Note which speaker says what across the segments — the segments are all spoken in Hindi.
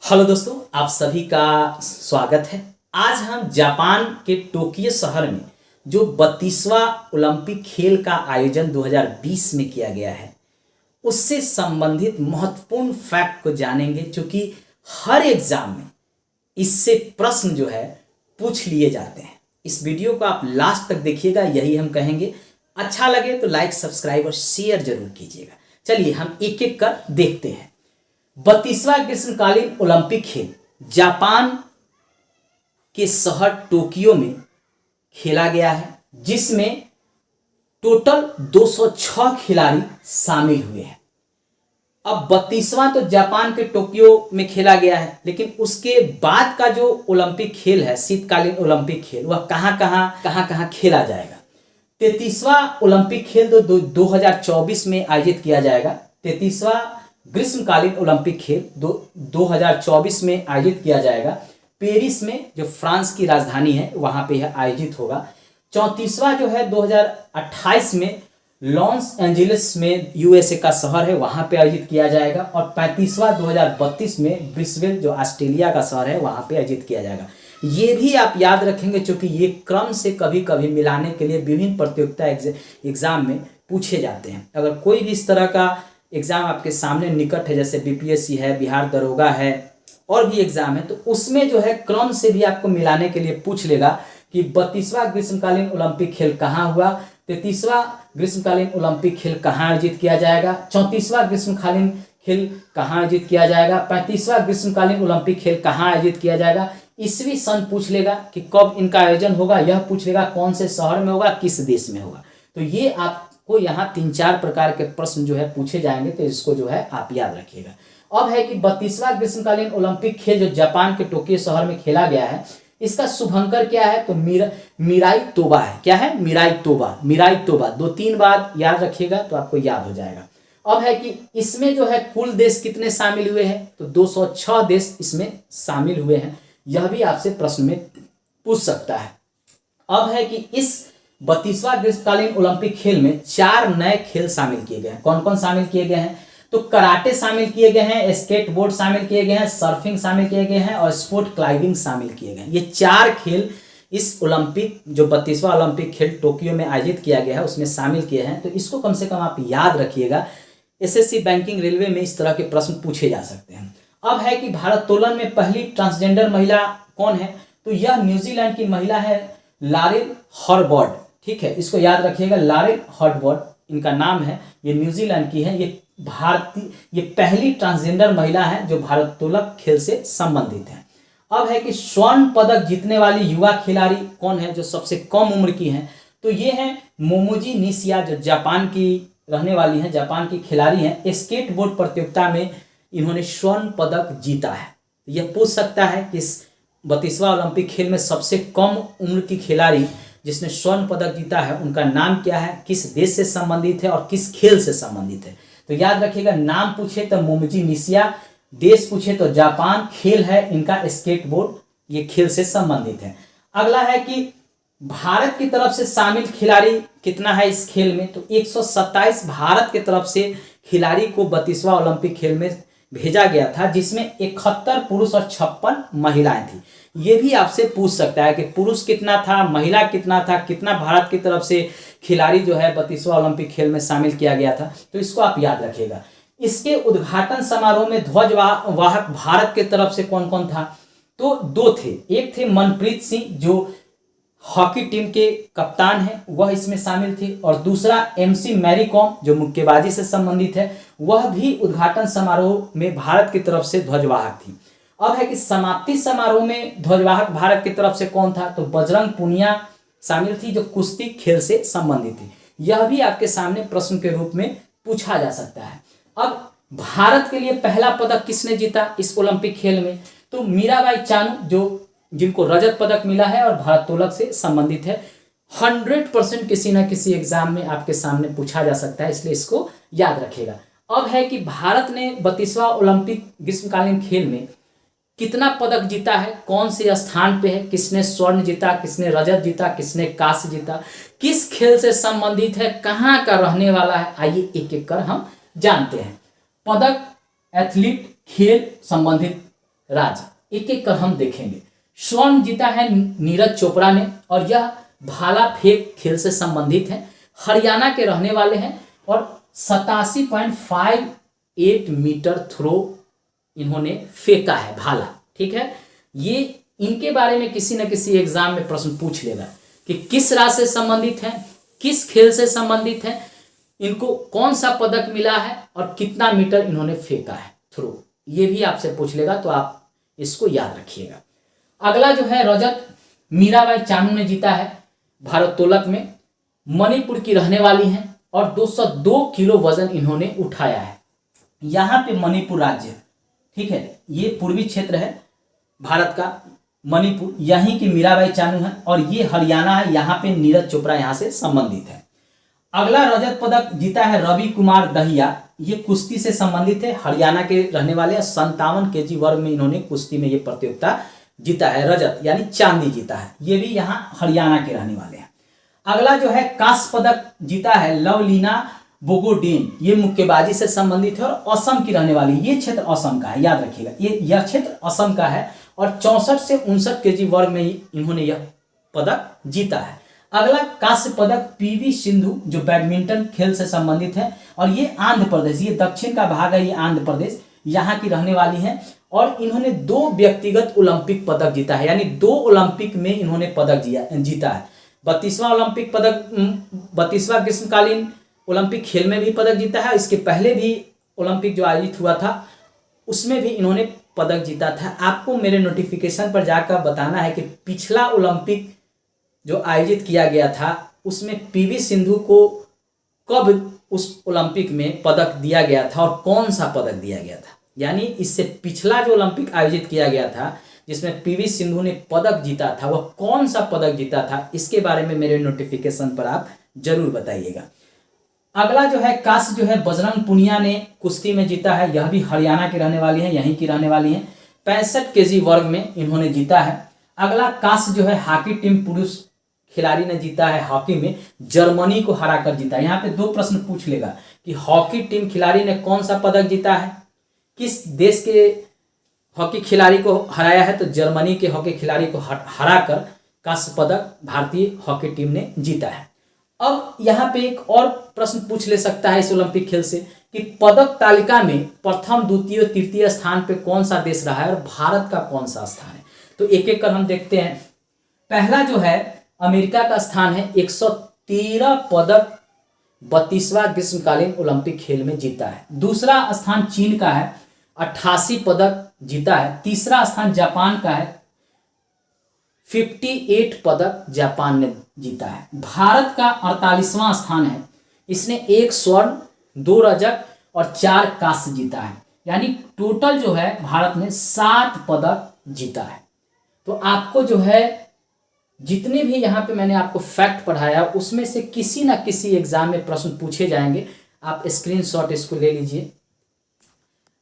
Speaker 1: हेलो दोस्तों, आप सभी का स्वागत है। आज हम जापान के टोक्यो शहर में जो 32वां ओलंपिक खेल का आयोजन 2020 में किया गया है उससे संबंधित महत्वपूर्ण फैक्ट को जानेंगे, क्योंकि हर एग्जाम में इससे प्रश्न जो है पूछ लिए जाते हैं। इस वीडियो को आप लास्ट तक देखिएगा, यही हम कहेंगे। अच्छा लगे तो लाइक, सब्सक्राइब और शेयर जरूर कीजिएगा। चलिए हम एक एक कर देखते हैं। 32वां ग्रीष्मकालीन ओलंपिक खेल जापान के शहर टोक्यो में खेला गया है, जिसमें टोटल 206 खिलाड़ी शामिल हुए हैं। अब 32वां तो जापान के टोक्यो में खेला गया है, लेकिन उसके बाद का जो ओलंपिक खेल है, शीतकालीन ओलंपिक खेल, वह कहाँ कहाँ खेला जाएगा। 33वां ओलंपिक खेल 2024 में आयोजित किया जाएगा। 33वां ग्रीष्मकालीन ओलंपिक खेल 2024 में आयोजित किया जाएगा। पेरिस में, जो फ्रांस की राजधानी है, वहां पे यह आयोजित होगा। 34वां जो है 2028 में लॉस एंजलिस में, यूएसए का शहर है, वहां पे आयोजित किया जाएगा। और 35वां 2032 में ब्रिस्बेन, जो ऑस्ट्रेलिया का शहर है, वहां पे आयोजित किया जाएगा। ये भी आप याद रखेंगे, क्योंकि ये क्रम से कभी कभी मिलाने के लिए विभिन्न प्रतियोगिता एग्जाम में पूछे जाते हैं। अगर कोई भी इस तरह का एग्जाम आपके सामने निकट है, जैसे बीपीएससी है, बिहार दरोगा है, और भी एग्जाम है, तो उसमें जो है क्रम से भी आपको मिलाने के लिए पूछ लेगा कि 32वां ग्रीष्मकालीन ओलंपिक खेल कहाँ हुआ, 33वां ग्रीष्मकालीन ओलंपिक खेल कहाँ आयोजित किया जाएगा, 34वां ग्रीष्मकालीन खेल कहाँ आयोजित किया जाएगा, 35वां ग्रीष्मकालीन ओलंपिक खेल कहाँ आयोजित किया जाएगा। ईस्वी सन पूछ लेगा कि कब इनका आयोजन होगा, यह पूछ लेगा कौन से शहर में होगा, किस देश में होगा। तो ये आपको यहाँ 3-4 प्रकार के प्रश्न जो है पूछे जाएंगे, तो इसको जो है आप याद रखिएगा। अब है कि 32वां ग्रीष्मकालीन ओलंपिक खेल जो जापान के टोक्यो शहर में खेला गया है, इसका शुभंकर क्या है, तो मिराई तोबा है। क्या है? मिराई तोबा 2-3 बार याद रखिएगा तो आपको याद हो जाएगा। अब है कि इसमें जो है कुल देश कितने शामिल हुए हैं, तो 206 देश इसमें शामिल हुए हैं। यह भी आपसे प्रश्न में पूछ सकता है। अब है कि इस 32वां ग्रीष्मकालीन ओलंपिक खेल में 4 नए खेल शामिल किए गए हैं। कौन कौन शामिल किए गए हैं, तो कराटे शामिल किए गए हैं, स्केटबोर्ड शामिल किए गए हैं, सर्फिंग शामिल किए गए हैं और स्पोर्ट क्लाइंबिंग शामिल किए गए हैं। ये 4 खेल इस ओलंपिक, जो 32वां ओलंपिक खेल टोक्यो में आयोजित किया गया है, उसमें शामिल किए हैं। तो इसको कम से कम आप याद रखिएगा। एसएससी, बैंकिंग, रेलवे में इस तरह के प्रश्न पूछे जा सकते हैं। अब है कि भारोत्तोलन में पहली ट्रांसजेंडर महिला कौन है, तो यह न्यूजीलैंड की महिला है, लॉरेन हॉर्बर्ड। ठीक है, इसको याद रखिएगा, लॉरेन हॉर्बर्ड इनका नाम है। ये न्यूजीलैंड की है। ये पहली ट्रांसजेंडर महिला है जो भारोत्तोलक खेल से संबंधित है। अब है कि स्वर्ण पदक जीतने वाली युवा खिलाड़ी कौन है जो सबसे कम उम्र की है, तो ये है मोमोजी निशिया, जो जापान की रहने वाली हैं, जापान की खिलाड़ी हैं। स्केटबोर्ड प्रतियोगिता में इन्होंने स्वर्ण पदक जीता है। यह पूछ सकता है कि इस 32वां ओलंपिक खेल में सबसे कम उम्र की खिलाड़ी जिसने स्वर्ण पदक जीता है, उनका नाम क्या है, किस देश से संबंधित है और किस खेल से संबंधित है। तो याद रखिएगा, नाम पूछे तो मोमोजी निशिया, देश पूछे तो जापान, खेल है इनका स्केटबोर्ड, ये खेल से संबंधित है। अगला है कि भारत की तरफ से शामिल खिलाड़ी कितना है इस खेल में, तो 127 भारत की तरफ से खिलाड़ी को 32वां ओलंपिक खेल में भेजा गया था, जिसमें 71 पुरुष और 56 महिलाएं थी। ये भी आपसे पूछ सकता है कि पुरुष कितना था, महिला कितना था, कितना भारत की तरफ से खिलाड़ी जो है 32वां ओलंपिक खेल में शामिल किया गया था। तो इसको आप याद रखिएगा। इसके उद्घाटन समारोह में ध्वजवाहक भारत की तरफ से कौन कौन था, तो 2 थे। एक थे मनप्रीत सिंह, जो हॉकी टीम के कप्तान हैं, वह इसमें शामिल थे। और दूसरा एमसी मैरी कॉम, जो मुक्केबाजी से संबंधित है, वह भी उद्घाटन समारोह में भारत की तरफ से ध्वजवाहक थी। अब है कि समाप्ति समारोह में ध्वजवाहक भारत की तरफ से कौन था, तो बजरंग पुनिया शामिल थी, जो कुश्ती खेल से संबंधित थी। यह भी आपके सामने प्रश्न के रूप में पूछा जा सकता है। अब भारत के लिए पहला पदक किसने जीता इस ओलंपिक खेल में, तो मीराबाई चानू, जिनको रजत पदक मिला है और भारोत्तोलक से संबंधित है। 100% किसी न किसी एग्जाम में आपके सामने पूछा जा सकता है, इसलिए इसको याद रखिएगा। अब है कि भारत ने 32वां ओलंपिक ग्रीष्मकालीन खेल में कितना पदक जीता है, कौन से स्थान पे है, किसने स्वर्ण जीता, किसने रजत जीता, किसने कांस्य जीता, किस खेल से संबंधित है, कहाँ का रहने वाला है। आइए एक एक कर हम जानते हैं। पदक, एथलीट, खेल संबंधित राज्य, एक एक कर हम देखेंगे। स्वर्ण जीता है नीरज चोपड़ा ने और यह भाला फेंक खेल से संबंधित है। हरियाणा के रहने वाले हैं और 87.58 मीटर थ्रो इन्होंने फेंका है भाला। ठीक है, ये इनके बारे में किसी न किसी एग्जाम में प्रश्न पूछ लेगा कि किस राज्य से संबंधित है, किस खेल से संबंधित है, इनको कौन सा पदक मिला है और कितना मीटर इन्होंने फेंका है थ्रो, ये भी आपसे पूछ लेगा, तो आप इसको याद रखिएगा। अगला जो है रजत मीराबाई चानू ने जीता है भारोत्तोलक में। मणिपुर की रहने वाली हैं और 202 किलो वजन इन्होंने उठाया है। यहाँ पे मणिपुर राज्य, ठीक है, ये पूर्वी क्षेत्र है भारत का, मणिपुर, यहीं की मीराबाई चानू है और ये हरियाणा है, यहाँ पे नीरज चोपड़ा यहाँ से संबंधित है। अगला रजत पदक जीता है रवि कुमार दहिया, ये कुश्ती से संबंधित है, हरियाणा के रहने वाले हैं। 57 केजी वर्ग में इन्होंने कुश्ती में ये प्रतियोगिता जीता है, रजत यानी चांदी जीता है, ये भी यहाँ हरियाणा के रहने वाले हैं। अगला जो है कांस्य पदक जीता है लवलीना बोगोडेन, ये मुक्केबाजी से संबंधित है और असम की रहने वाली, ये क्षेत्र असम का है, याद रखिएगा, यह क्षेत्र असम का है और 64 से 59 केजी वर्ग में इन्होंने यह पदक जीता है। अगला कांस्य पदक पीवी सिंधु, जो बैडमिंटन खेल से संबंधित है और ये आंध्र प्रदेश, ये दक्षिण का भाग है, ये आंध्र प्रदेश, यहाँ की रहने वाली हैं और इन्होंने 2 व्यक्तिगत ओलंपिक पदक जीता है, यानी 2 ओलंपिक में इन्होंने पदक जीता है। 32वां ओलंपिक पदक, 32वां ग्रीष्मकालीन ओलंपिक खेल में भी पदक जीता है। इसके पहले भी ओलंपिक जो आयोजित हुआ था उसमें भी इन्होंने पदक जीता था। आपको मेरे नोटिफिकेशन पर जाकर बताना है कि पिछला ओलंपिक जो आयोजित किया गया था उसमें पीवी सिंधु को कब उस ओलंपिक में पदक दिया गया था और कौन सा पदक दिया गया था, यानी इससे पिछला जो ओलंपिक आयोजित किया गया था जिसमें पीवी सिंधु ने पदक जीता था, वह कौन सा पदक जीता था, इसके बारे में मेरे नोटिफिकेशन पर आप जरूर बताइएगा। अगला जो है कांस्य जो है बजरंग पुनिया ने कुश्ती में जीता है, यह भी हरियाणा की रहने वाली है, यहीं की रहने वाली हैं। 65 केजी वर्ग में इन्होंने जीता है। अगला कांस्य जो है हॉकी टीम पुरुष खिलाड़ी ने जीता है, हॉकी में जर्मनी को हराकर जीता है। यहाँ पे 2 प्रश्न पूछ लेगा कि हॉकी टीम खिलाड़ी ने कौन सा पदक जीता है, किस देश के हॉकी खिलाड़ी को हराया है, तो जर्मनी के हॉकी खिलाड़ी को हराकर कांस्य पदक भारतीय हॉकी टीम ने जीता है। अब यहाँ पे एक और प्रश्न पूछ ले सकता है इस ओलंपिक खेल से कि पदक तालिका में प्रथम, द्वितीय, तृतीय स्थान पे कौन सा देश रहा है और भारत का कौन सा स्थान है, तो एक एक कर हम देखते हैं। पहला जो है अमेरिका का स्थान है, 113 पदक 32वां ग्रीष्मकालीन ओलंपिक खेल में जीता है। दूसरा स्थान चीन का है, 88 पदक जीता है। तीसरा स्थान जापान का है, 58 पदक जापान ने जीता है। भारत का 48वां स्थान है, इसने 1 स्वर्ण, 2 रजत और 4 कांस्य जीता है, यानी टोटल जो है भारत ने 7 पदक जीता है। तो आपको जो है जितने भी यहाँ पे मैंने आपको फैक्ट पढ़ाया उसमें से किसी ना किसी एग्जाम में प्रश्न पूछे जाएंगे, आप स्क्रीनशॉट इसको ले लीजिए।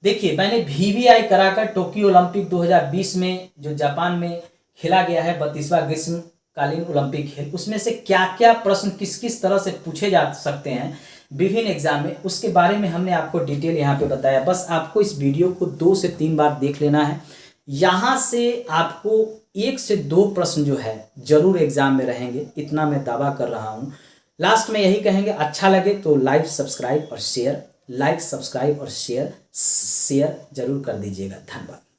Speaker 1: देखिए मैंने VVI कराकर टोक्यो ओलंपिक 2020 में जो जापान में खेला गया है 32वां ग्रीष्मकालीन ओलंपिक खेल, उसमें से क्या क्या प्रश्न किस किस तरह से पूछे जा सकते हैं विभिन्न एग्जाम में, उसके बारे में हमने आपको डिटेल यहाँ पे बताया। बस आपको इस वीडियो को 2 से 3 बार देख लेना है, यहाँ से आपको 1 से 2 प्रश्न जो है जरूर एग्जाम में रहेंगे, इतना मैं दावा कर रहा हूँ। लास्ट में यही कहेंगे, अच्छा लगे तो लाइक सब्सक्राइब और शेयर, लाइक सब्सक्राइब और शेयर जरूर कर दीजिएगा। धन्यवाद।